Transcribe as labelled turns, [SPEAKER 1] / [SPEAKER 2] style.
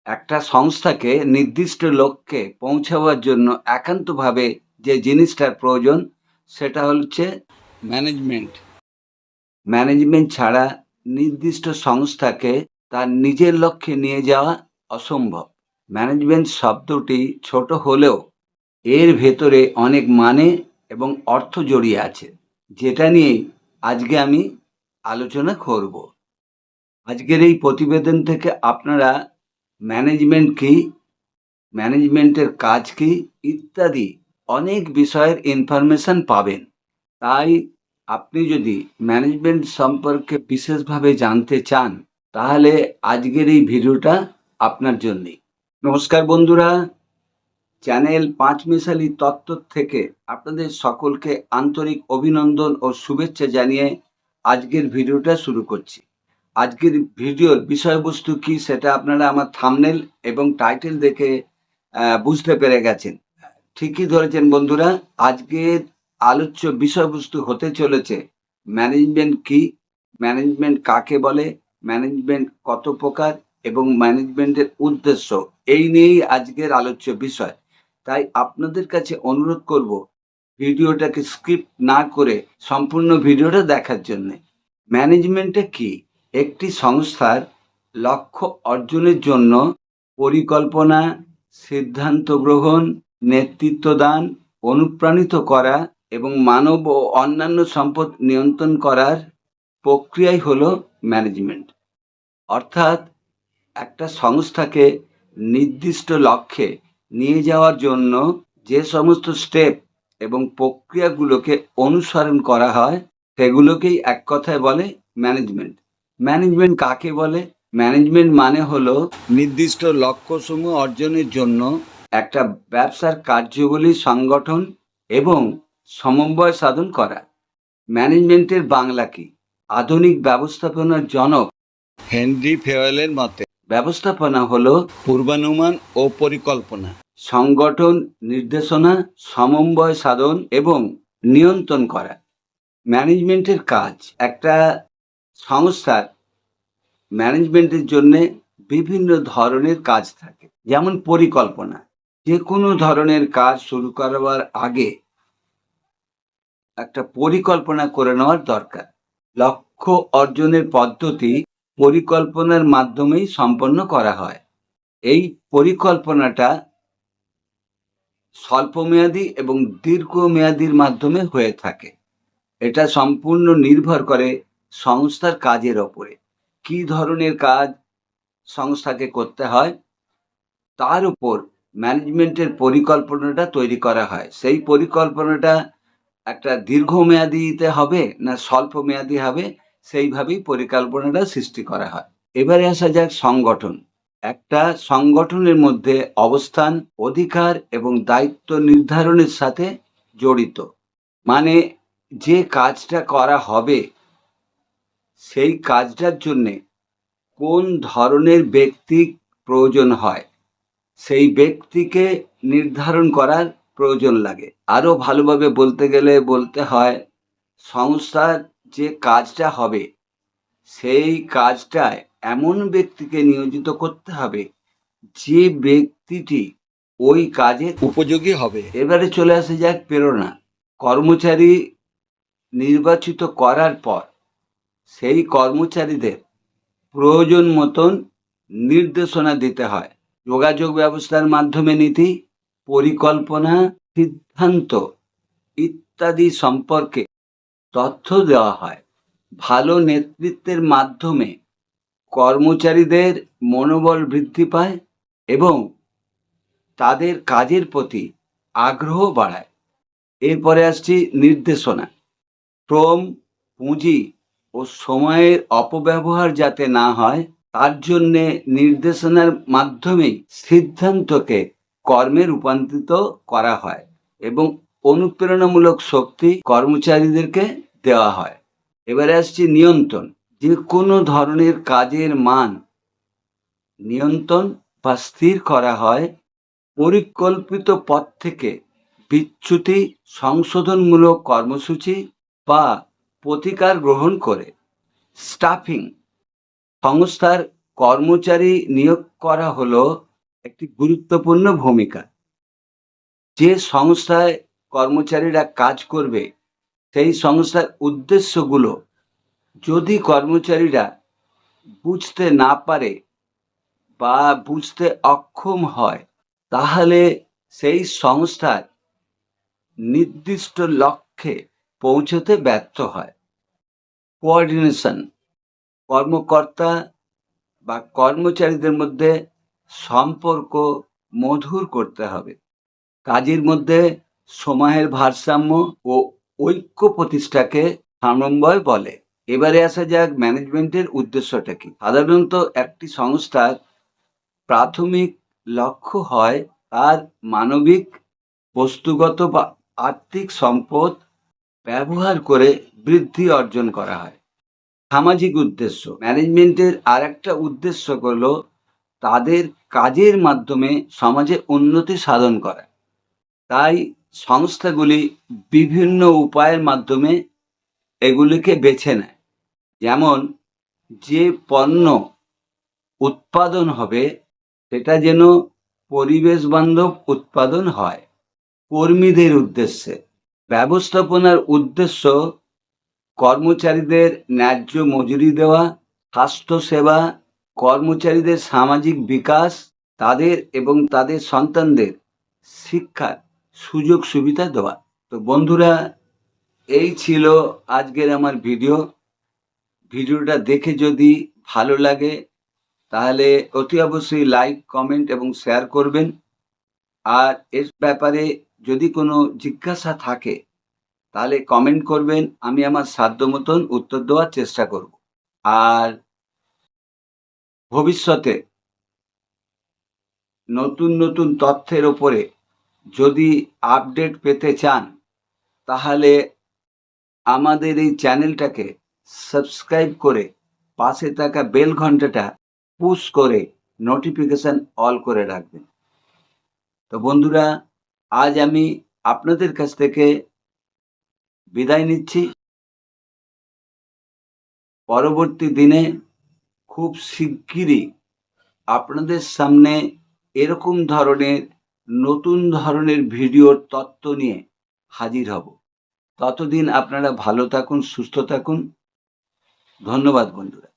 [SPEAKER 1] একটা সংস্থাকে নির্দিষ্ট লক্ষ্যে পৌঁছাবার জন্য একান্তভাবে যে জিনিসটার প্রয়োজন সেটা হচ্ছে ম্যানেজমেন্ট। ম্যানেজমেন্ট ছাড়া নির্দিষ্ট সংস্থাকে তার নিজের লক্ষ্যে নিয়ে যাওয়া অসম্ভব। ম্যানেজমেন্ট শব্দটি ছোট হলেও এর ভেতরে অনেক মানে এবং অর্থ জড়িয়ে আছে, যেটা নিয়ে আজকে আমি আলোচনা করব। আজকের এই প্রতিবেদন থেকে আপনারা ম্যানেজমেন্ট কি, ম্যানেজমেন্টের কাজ কি ইত্যাদি অনেক বিষয়ের ইনফরমেশন পাবেন। তাই আপনি যদি ম্যানেজমেন্ট সম্পর্কে বিশেষভাবে জানতে চান তাহলে আজকের এই ভিডিওটা আপনার জন্যই। নমস্কার বন্ধুরা, চ্যানেল পাঁচমিশালি তত্ত্ব থেকে আপনাদের সকলকে আন্তরিক অভিনন্দন ও শুভেচ্ছা জানিয়ে আজকের ভিডিওটা শুরু করছি। আজকের ভিডিওর বিষয়বস্তু কি সেটা আপনারা আমার থাম্বনেল এবং টাইটেল দেখে বুঝতে পেরে গেছেন। ঠিকই ধরেছেন বন্ধুরা, আজকের আলোচ্য বিষয়বস্তু হতে চলেছে ম্যানেজমেন্ট কি, ম্যানেজমেন্ট কাকে বলে, ম্যানেজমেন্ট কত প্রকার এবং ম্যানেজমেন্টের উদ্দেশ্য, এই নিয়েই আজকের আলোচ্য বিষয়। তাই আপনাদের কাছে অনুরোধ করব ভিডিওটাকে স্কিপ না করে সম্পূর্ণ ভিডিওটা দেখার জন্য। ম্যানেজমেন্টটা কি? একটি সংস্থার লক্ষ্য অর্জনের জন্য পরিকল্পনা, সিদ্ধান্ত গ্রহণ, নেতৃত্ব দান, অনুপ্রাণিত করা এবং মানব ও অন্যান্য সম্পদ নিয়ন্ত্রণ করার প্রক্রিয়াই হলো ম্যানেজমেন্ট। অর্থাৎ একটা সংস্থাকে নির্দিষ্ট লক্ষ্যে নিয়ে যাওয়ার জন্য যে সমস্ত স্টেপ এবং প্রক্রিয়াগুলোকে অনুসরণ করা হয় সেগুলোকেই এক কথায় বলে ম্যানেজমেন্ট। ম্যানেজমেন্ট কাকে বলে? ম্যানেজমেন্ট মানে হলো নির্দিষ্ট লক্ষ্যসমূহ অর্জনের জন্য একটা ব্যবসার কার্যবলী সংগঠন এবং সমন্বয় সাধন করা। ম্যানেজমেন্টের বাংলা কি? আধুনিক ব্যবস্থাপনার জনক হেনরি ফেওয়েলের মতে ব্যবস্থাপনা হলো পূর্বানুমান ও পরিকল্পনা, সংগঠন, নির্দেশনা, সমন্বয় সাধন এবং নিয়ন্ত্রণ করা। ম্যানেজমেন্টের কাজ। একটা সংস্থার ম্যানেজমেন্টের জন্য বিভিন্ন ধরনের কাজ থাকে, যেমন পরিকল্পনা। যে কোনো ধরনের কাজ শুরু করবার আগে একটা পরিকল্পনা করে নেওয়ার দরকার। লক্ষ্য অর্জনের পদ্ধতি পরিকল্পনার মাধ্যমেই সম্পন্ন করা হয়। এই পরিকল্পনাটা স্বল্পমেয়াদী এবং দীর্ঘমেয়াদীর মাধ্যমে হয়ে থাকে। এটা সম্পূর্ণ নির্ভর করে সংস্থার কাজের ওপরে। কী ধরনের কাজ সংস্থাকে করতে হয় তার উপর ম্যানেজমেন্টের পরিকল্পনাটা তৈরি করা হয়। সেই পরিকল্পনাটা একটা দীর্ঘমেয়াদীতে হবে না স্বল্পমেয়াদী হবে, সেইভাবেই পরিকল্পনাটা সৃষ্টি করা হয়। এবারে আসা যাক সংগঠন। একটা সংগঠনের মধ্যে অবস্থান, অধিকার এবং দায়িত্ব নির্ধারণের সাথে জড়িত। মানে যে কাজটা করা হবে সেই কাজটার জন্যে কোন ধরনের ব্যক্তি প্রয়োজন হয় সেই ব্যক্তিকে নির্ধারণ করার প্রয়োজন লাগে। আরও ভালোভাবে বলতে গেলে বলতে হয় সংস্থার যে কাজটা হবে সেই কাজটায় এমন ব্যক্তিকে নিয়োজিত করতে হবে যে ব্যক্তিটি ওই কাজে উপযোগী হবে। এবারে চলে আসে যাক প্রেরণা। কর্মচারী নির্বাচিত করার পর সেই কর্মচারীদের প্রয়োজন মতন নির্দেশনা দিতে হয়। যোগাযোগ ব্যবস্থার মাধ্যমে নীতি, পরিকল্পনা, সিদ্ধান্ত ইত্যাদি সম্পর্কে তথ্য দেওয়া হয়। ভালো নেতৃত্বের মাধ্যমে কর্মচারীদের মনোবল বৃদ্ধি পায় এবং তাদের কাজের প্রতি আগ্রহ বাড়ায়। এরপরে আসছি নির্দেশনা। শ্রম, পুঁজি ও সময়ের অপব্যবহার যাতে না হয় তার জন্যে নির্দেশনার মাধ্যমেই সিদ্ধান্তকে কর্মে রূপান্তরিত করা হয় এবং অনুপ্রেরণামূলক শক্তি কর্মচারীদেরকে দেওয়া হয়। এবারে আসছি নিয়ন্ত্রণ। যে কোনো ধরনের কাজের মান নিয়ন্ত্রণ বা স্থির করা হয় পরিকল্পিত পথ থেকে বিচ্যুতি, সংশোধনমূলক কর্মসূচি বা প্রতিকার গ্রহণ করে। স্টাফিং। সংস্থার কর্মচারী নিয়োগ করা হলো একটি গুরুত্বপূর্ণ ভূমিকা। যে সংস্থায় কর্মচারীরা কাজ করবে সেই সংস্থার উদ্দেশ্যগুলো যদি কর্মচারীরা বুঝতে না পারে বা বুঝতে অক্ষম হয়, তাহলে সেই সংস্থার নির্দিষ্ট লক্ষ্যে পৌঁছতে ব্যর্থ হয়। কোঅর্ডিনেশন, কর্মকর্তা বা কর্মচারীদের মধ্যে সম্পর্ক মধুর করতে হবে। কাজের মধ্যে সময়ের ভারসাম্য ও ঐক্য প্রতিষ্ঠাকে সমন্বয় বলে। এবারে আসা যাক ম্যানেজমেন্টের উদ্দেশ্যটা কি। সাধারণত একটি সংস্থার প্রাথমিক লক্ষ্য হয় তার মানবিক, বস্তুগত বা আর্থিক সম্পদ ব্যবহার করে বৃদ্ধি অর্জন করা হয়। সামাজিক উদ্দেশ্য, ম্যানেজমেন্টের আরেকটা উদ্দেশ্য হলো তাদের কাজের মাধ্যমে সমাজে উন্নতি সাধন করা। তাই সংস্থাগুলি বিভিন্ন উপায়ের মাধ্যমে এগুলিকে বেছে নেয়। যেমন যে পণ্য উৎপাদন হবে সেটা যেন পরিবেশ বান্ধব উৎপাদন হয়। কর্মীদের উদ্দেশ্যে, ব্যবস্থাপনার উদ্দেশ্য কর্মচারীদের ন্যায্য মজুরি দেওয়া, স্বাস্থ্যসেবা, কর্মচারীদের সামাজিক বিকাশ, তাদের এবং তাদের সন্তানদের শিক্ষার সুযোগ সুবিধা দেওয়া। তো বন্ধুরা, এই ছিল আজকের আমার ভিডিওটা দেখে যদি ভালো লাগে তাহলে অতি অবশ্যই লাইক, কমেন্ট এবং শেয়ার করবেন। আর এর ব্যাপারে যদি কোনো জিজ্ঞাসা থাকে তাহলে কমেন্ট করবেন, আমি আমার সাধ্য মতন উত্তর দেওয়ার চেষ্টা করব। আর ভবিষ্যতে নতুন নতুন তথ্যের ওপরে যদি আপডেট পেতে চান তাহলে আমাদের এই চ্যানেলটাকে সাবস্ক্রাইব করে পাশে থাকা বেল ঘন্টাটা পুশ করে নোটিফিকেশন অল করে রাখবেন। তো বন্ধুরা, আজ আমি আপনাদের কাছ থেকে বিদায় নিচ্ছি। পরবর্তী দিনে খুব শিগগিরই আপনাদের সামনে এরকম ধরনের নতুন ধরনের ভিডিওর তত্ত্ব নিয়ে হাজির হব। ততদিন আপনারা ভালো থাকুন, সুস্থ থাকুন। ধন্যবাদ বন্ধুরা।